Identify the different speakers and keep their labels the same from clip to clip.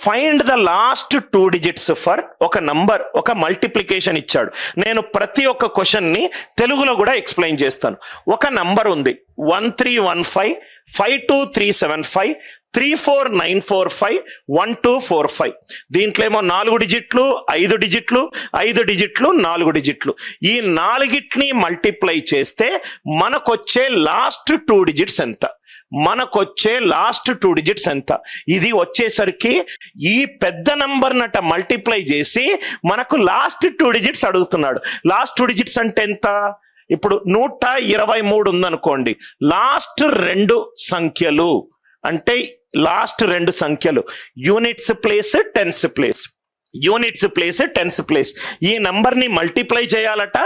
Speaker 1: Find the last 2 digits for ఒక number, ఒక multiplication ఇచ్చాడు. నేను ప్రతి ఒక్క క్వశ్చన్ ని తెలుగులో కూడా ఎక్స్ప్లెయిన్ చేస్తాను. ఒక నంబర్ ఉంది 1315 52375 34945 1245. దీంట్లో ఏమో 4 digits 5 digits 5 digits 4 digits. ఈ 4ని మల్టిప్లై చేస్తే మనకొచ్చే లాస్ట్ 2 digits ఎంత? మనకొచ్చే లాస్ట్ 2 digits ఎంత? ఇది వచ్చేసరికి ఈ పెద్ద నంబర్ నట మల్టిప్లై చేసి మనకు లాస్ట్ 2 digits అడుగుతున్నాడు. లాస్ట్ 2 digits అంటే ఎంత? ఇప్పుడు 123 ఉందనుకోండి, లాస్ట్ 2 సంఖ్యలు అంటే లాస్ట్ 2 సంఖ్యలు units place tens place, units place tens place. ఈ నంబర్ ని మల్టిప్లై చేయాలట.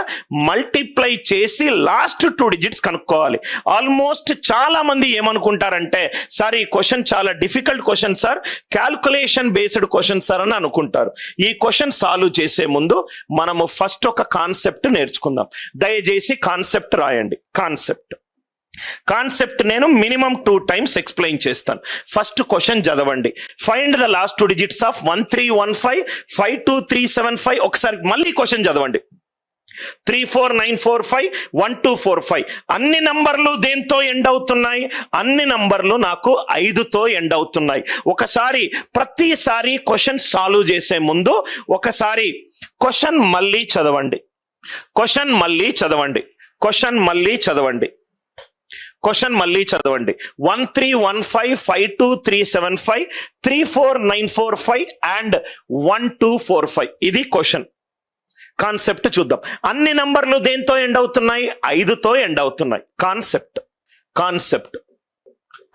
Speaker 1: మల్టిప్లై చేసి లాస్ట్ 2 digits కనుక్కోవాలి. ఆల్మోస్ట్ చాలా మంది ఏమనుకుంటారంటే, సార్ ఈ క్వశ్చన్ చాలా difficult question sir, calculation based question sir అని అనుకుంటారు. ఈ క్వశ్చన్ సాల్వ్ చేసే ముందు మనము ఫస్ట్ ఒక కాన్సెప్ట్ నేర్చుకుందాం. దయచేసి కాన్సెప్ట్ రాయండి. కాన్సెప్ట్ నేను మినిమం 2 times ఎక్స్ప్లెయిన్ చేస్తాను. ఫస్ట్ క్వశ్చన్ చదవండి. Find the last 2 digits of 1315 52375. ఒకసారి మళ్ళీ క్వశ్చన్ చదవండి. 34945 1245. అన్ని నంబర్లు దేంతో ఎండ్ అవుతున్నాయి? అన్ని నంబర్లు నాకు 5తో ఎండ్ అవుతున్నాయి. ఒకసారి ప్రతిసారి క్వశ్చన్ సాల్వ్ చేసే ముందు ఒకసారి క్వశ్చన్ మళ్ళీ చదవండి. 1315 52375 34945 అండ్ 1245. ఇది క్వశ్చన్. కాన్సెప్ట్ చూద్దాం. అన్ని నంబర్లు దేంతో ఎండ్ అవుతున్నాయి? 5తో ఎండ్ అవుతున్నాయి.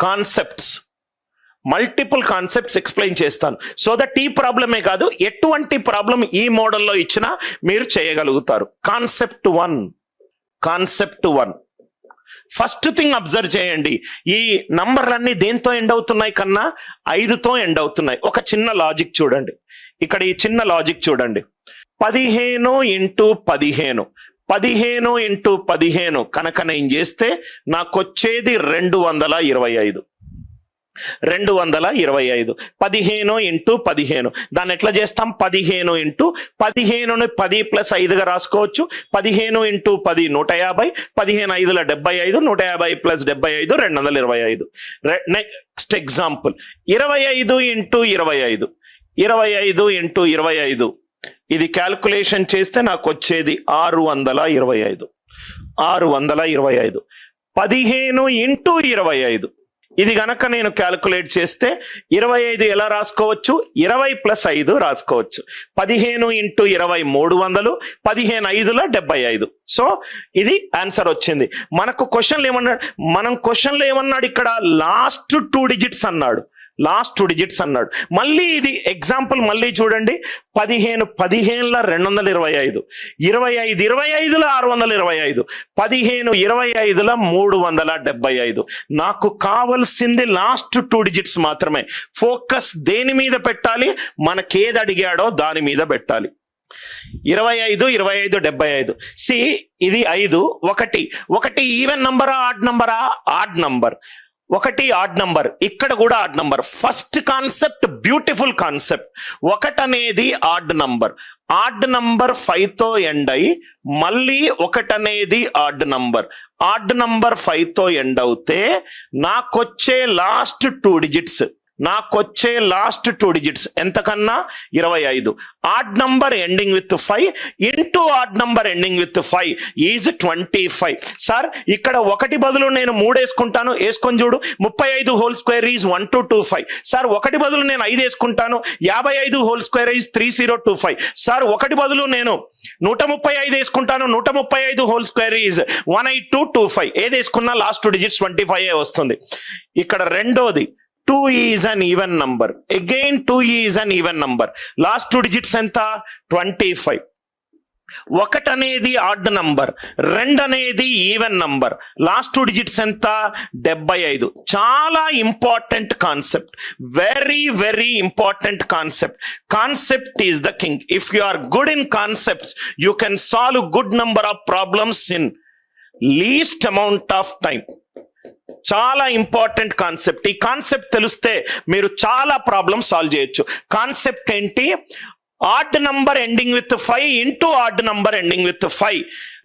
Speaker 1: కాన్సెప్ట్స్ మల్టిపుల్ కాన్సెప్ట్స్ ఎక్స్ప్లెయిన్ చేస్తాను. సో దట్ ఈ ప్రాబ్లమే కాదు, ఎటువంటి ప్రాబ్లం ఈ మోడల్లో ఇచ్చినా మీరు చేయగలుగుతారు. కాన్సెప్ట్ 1. ఫస్ట్ థింగ్ అబ్జర్వ్ చేయండి, ఈ నంబర్లన్నీ దేంతో ఎండ్ అవుతున్నాయి కన్నా? 5తో ఎండ్ అవుతున్నాయి. ఒక చిన్న లాజిక్ చూడండి. ఇక్కడ ఈ చిన్న లాజిక్ చూడండి. 15 × 15 కనుక నేను చేస్తే నాకు వచ్చేది 225. 15 × 15. దాన్ని ఎట్లా చేస్తాం? 15 × 15ని 10 + 5గా రాసుకోవచ్చు. 15 × 10 150, 15 5 75, 150 + 75 225. Next example 25 × 25. ఇది క్యాల్కులేషన్ చేస్తే నాకు వచ్చేది 625. 15 × 25. ఇది గనక నేను క్యాల్కులేట్ చేస్తే 25 ఎలా రాసుకోవచ్చు? 20 + 5 రాసుకోవచ్చు. 15 × 20 300, 15 5 75. సో ఇది ఆన్సర్ వచ్చింది. మనకు క్వశ్చన్లో ఏమన్నాడు? ఇక్కడ లాస్ట్ 2 digits అన్నాడు. మళ్ళీ ఇది ఎగ్జాంపుల్ మళ్ళీ చూడండి. 15 15 225, 25 25 625, 15 25 375. నాకు కావలసింది లాస్ట్ 2 digits మాత్రమే. ఫోకస్ దేని మీద పెట్టాలి? మనకేది అడిగాడో దాని మీద పెట్టాలి. 25 25 75. సి ఇది 5 1 ఈవెన్ నంబరా ఆడ్ నంబరా? Odd number. 1 ఆడ్ నంబర్, ఇక్కడ కూడా odd number. First concept beautiful concept. 1 అనేది ఆడ్ నంబర్. 5తో ఎండ్ అయ్యి మళ్ళీ 1 అనేది ఆడ్ నంబర్. 5తో ఎండ్ అవుతే నాకొచ్చే లాస్ట్ 2 digits ఎంతకన్నా? 25. Odd number ending with 5 into odd number ending with 5 is 25. Sir ఇక్కడ 1 బదులు నేను 3 వేసుకుంటాను, వేసుకొని చూడు. 35² ఈజ్ 1225. సార్ 1 బదులు నేను 5 వేసుకుంటాను, 55² ఈజ్ 3025. సార్ 1 బదులు నేను 135 వేసుకుంటాను, 135² ఈజ్ 18225. ఏది వేసుకున్నా లాస్ట్ 2 digits 25 వస్తుంది. ఇక్కడ రెండోది 2 is an even number. Again 2 is an even number. Last 2 digits ఎంత? 25. 1 అనేది ఆడ్ నంబర్, 2 అనేది ఈవెన్ నంబర్. లాస్ట్ 2 digits ఎంత? 75. చాలా important concept, very important concept. Concept is the king. If you are good in concepts you can solve good number of problems in least amount of time. చాలా important concept. ఈ concept తెలిస్తే మీరు చాలా problem solve చేయొచ్చు. Concept ఏంటి? Odd number ending with 5 into odd number ending with 5.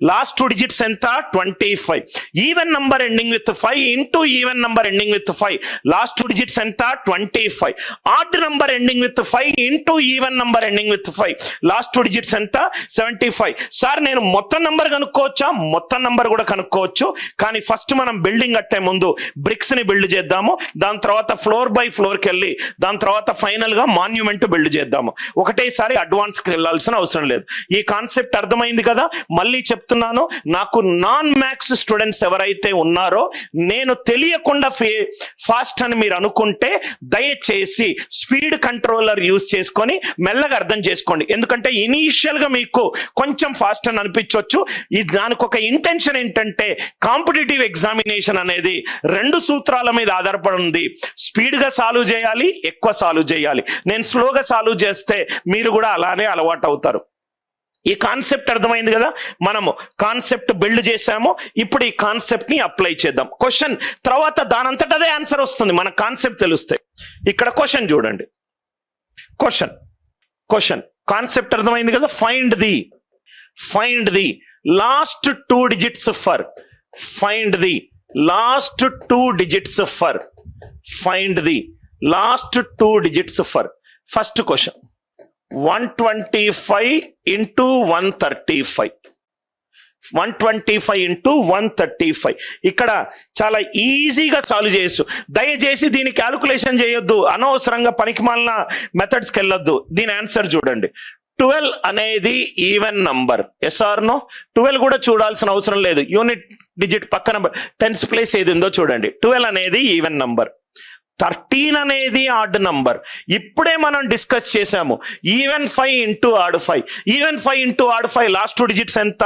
Speaker 1: Last 2 digits ఎంత? 25. Even number ending with 5 into even number ending with 5. Last 2 digits ఎంత? 25. Odd number ending with 5 into even number ending with 5. Last 2 digits ఎంత? 75. Sir నేను మొత్తం number కనుక్కోవచ్చా? మొత్తం number కూడా కనుక్కోవచ్చు. కానీ first మనం బిల్డింగ్ కట్టే ముందు బ్రిక్స్ ని బిల్డ్ చేద్దాము. దాని తర్వాత ఫ్లోర్ బై ఫ్లోర్కి వెళ్ళి దాని తర్వాత ఫైనల్ గా మాన్యుమెంట్ బిల్డ్ చేద్దాము. ఒకటేసారి అడ్వాన్స్ కి వెళ్ళాల్సిన అవసరం లేదు. ఈ కాన్సెప్ట్ అర్థమైంది కదా? మళ్ళీ చెప్తున్నాను, నాకు నాన్ మ్యాథ్స్ స్టూడెంట్స్ ఎవరైతే ఉన్నారో నేను తెలియకుండా ఫాస్ట్ అని మీరు అనుకుంటే దయచేసి స్పీడ్ కంట్రోలర్ యూజ్ చేసుకొని మెల్లగా అర్థం చేసుకోండి. ఎందుకంటే ఇనీషియల్ గా మీకు కొంచెం ఫాస్ట్ అని అనిపించవచ్చు. దానికి ఒక ఇంటెన్షన్ ఏంటంటే కాంపిటేటివ్ ఎగ్జామినేషన్ అనేది 2 సూత్రాల మీద ఆధారపడి ఉంది. స్పీడ్ గా సాల్వ్ చేయాలి, ఎక్కువ సాల్వ్ చేయాలి. నేను స్లోగా సాల్వ్ చేస్తే మీరు కూడా అలానే అలవాటు అవుతారు. ఈ కాన్సెప్ట్ అర్థమైంది కదా? మనము కాన్సెప్ట్ బిల్డ్ చేసాము. ఇప్పుడు ఈ కాన్సెప్ట్ ని అప్లై చేద్దాం. క్వశ్చన్ తర్వాత దానంతట అదే ఆన్సర్ వస్తుంది మన కాన్సెప్ట్ తెలిస్తే. ఇక్కడ క్వశ్చన్ చూడండి. క్వశ్చన్ కాన్సెప్ట్ అర్థమైంది కదా? Find the last 2 digits for. Find the last 2 digits for. Find the last 2 digits for. First question 125 into 135. 125 into 135. ఇక్కడ చాలా ఈజీగా సాల్వ్ చేయొచ్చు. దయచేసి దీని క్యాలిక్యులేషన్ చేయొద్దు, అనవసరంగా పనికిమాలిన మెథడ్స్కి వెళ్ళొద్దు. దీని ఆన్సర్ చూడండి. 12 అనేది even number. Yes or no? 12 కూడా చూడాల్సిన అవసరం లేదు. యూనిట్ డిజిట్ పక్కన 10th ప్లేస్ ఏది ఉందో చూడండి. 12 అనేది ఈవెన్ నంబర్. 13 అనేది ఆడ్ నంబర్. ఇప్పుడే మనం డిస్కస్ చేసాము. Even 5 into odd 5. Even 5 into odd 5 last 2 digits ఎంత?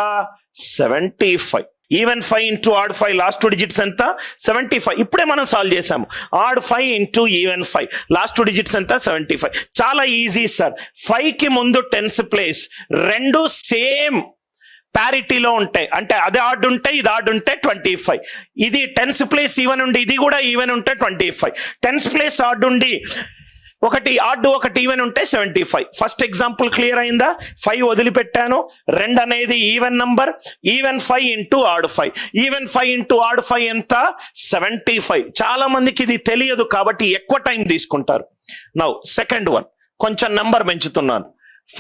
Speaker 1: 75. Even 5 into odd 5 last 2 digits ఎంత? 75. ఇప్పుడే మనం సాల్వ్ చేసాము. Odd 5 into even 5 last 2 digits ఎంత? 75. చాలా ఈజీ సార్. 5 కి ముందు 10th ప్లేస్, రెండు సేమ్ ప్యారిటీలో ఉంటాయి. అంటే అదే ఆడ్ ఉంటే ఇది ఆడ్ ఉంటే 25. ఇది 10th ప్లేస్ ఈవెన్ ఉండి ఇది కూడా ఈవెన్ ఉంటే 25. 10th ప్లేస్ ఆడ్ ఉండి ఒకటి ఆడ్ ఒకటి ఈవెన్ ఉంటే 75. ఫస్ట్ ఎగ్జాంపుల్ క్లియర్ అయిందా? 5 వదిలిపెట్టాను. 2 అనేది even number. Even 5 into odd 5. Even 5 into odd 5 ఎంత? 75. చాలా మందికి ఇది తెలియదు కాబట్టి ఎక్కువ టైం తీసుకుంటారు. నౌ సెకండ్ వన్, కొంచెం నంబర్ పెంచుతున్నాను.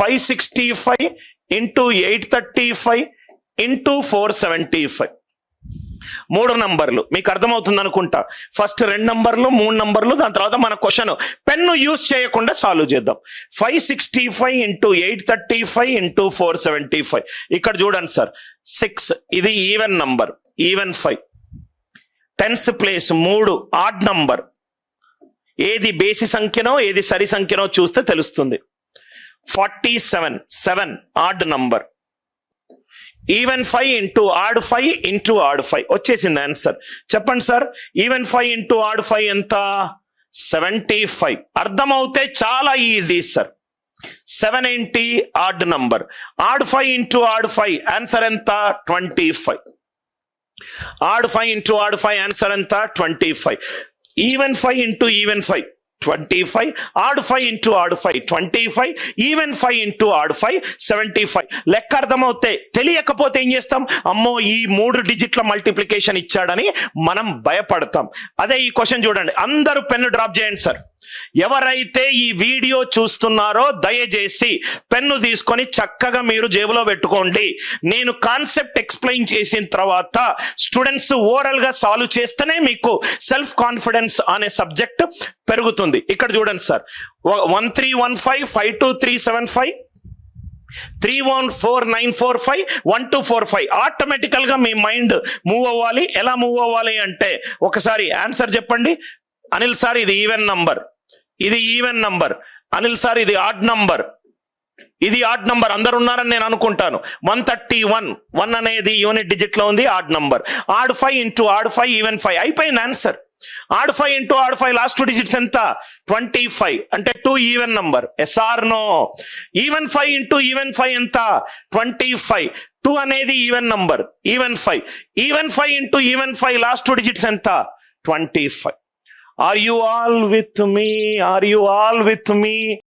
Speaker 1: 565 ఇంటూ 835 ఇంటూ 475. 3 నంబర్లు. మీకు అర్థమవుతుంది అనుకుంటా. ఫస్ట్ 2 నంబర్లు, 3 నంబర్లు, దాని తర్వాత మన క్వశ్చన్ పెన్ను యూజ్ చేయకుండా సాల్వ్ చేద్దాం. 565 ఇంటూ 835 ఇంటూ 475. ఇక్కడ చూడండి సార్, 6 ఇది even number. Even 5. 10th place 3 odd number. ఏది బేసి సంఖ్యనో ఏది సరి సంఖ్యనో చూస్తే తెలుస్తుంది. 47 7 odd number. Even 5 into odd 5 into odd 5 వచ్చేసింది ఆన్సర్. చెప్పండి సార్, ఈవెన్ 5 ఇంటూ ఆడ్ 5 ఎంత? 75. అర్థమవుతే చాలా ఈజీ సార్. 7 ఏంటి? Odd number. Odd 5 into odd 5 answer ఎంత? 25. ఆడ్ 5 ఇంటూ ఆడ్ 5 ఆన్సర్ ఎంత? 25. Even 5 into even 5 25. Odd 5 into odd 5 25. Even 5 into odd 5 75. లెక్క అర్థమవుతే, తెలియకపోతే ఏం చేస్తాం? అమ్మో ఈ 3 డిజిట్ల మల్టిప్లికేషన్ ఇచ్చాడని మనం భయపడతాం. అదే ఈ క్వశ్చన్ చూడండి. అందరూ పెన్ను డ్రాప్ చేయండి సార్. ఎవరైతే ఈ వీడియో చూస్తున్నారో దయచేసి పెన్ను తీసుకొని చక్కగా మీరు జేబులో పెట్టుకోండి. నేను కాన్సెప్ట్ ఎక్స్ప్లెయిన్ చేసిన తర్వాత స్టూడెంట్స్ ఓరల్ గా సాల్వ్ చేస్తేనే మీకు సెల్ఫ్ కాన్ఫిడెన్స్ అనే సబ్జెక్ట్ పెరుగుతుంది. ఇక్కడ చూడండి సార్, 1315 52375 314 1245 ఆటోమేటికల్ గా మీ మైండ్ మూవ్ అవ్వాలి. ఎలా మూవ్ అవ్వాలి అంటే, ఒకసారి ఆన్సర్ చెప్పండి. అనిల్ సార్ ఇది ఈవెన్ నంబర్, ఇది ఈవెన్ నంబర్. అనిల్ సార్ ఇది ఆడ్ నంబర్, ఇది ఆడ్ నంబర్. అందరు ఉన్నారని నేను అనుకుంటాను. 131 1 అనేది యూనిట్ డిజిట్ లో ఉంది, odd number. Odd 5 into odd 5 even 5 అయిపోయింది answer. Odd 5 into odd 5 last 2 digits ఎంత? 25. అంటే 2 even number. Yes or no? Even 5 into even 5 ఎంత? 25. 2 అనేది even number. Even 5. Even 5 into even 5 last 2 digits ఎంత? 25. Are you all with me? Are you all with me?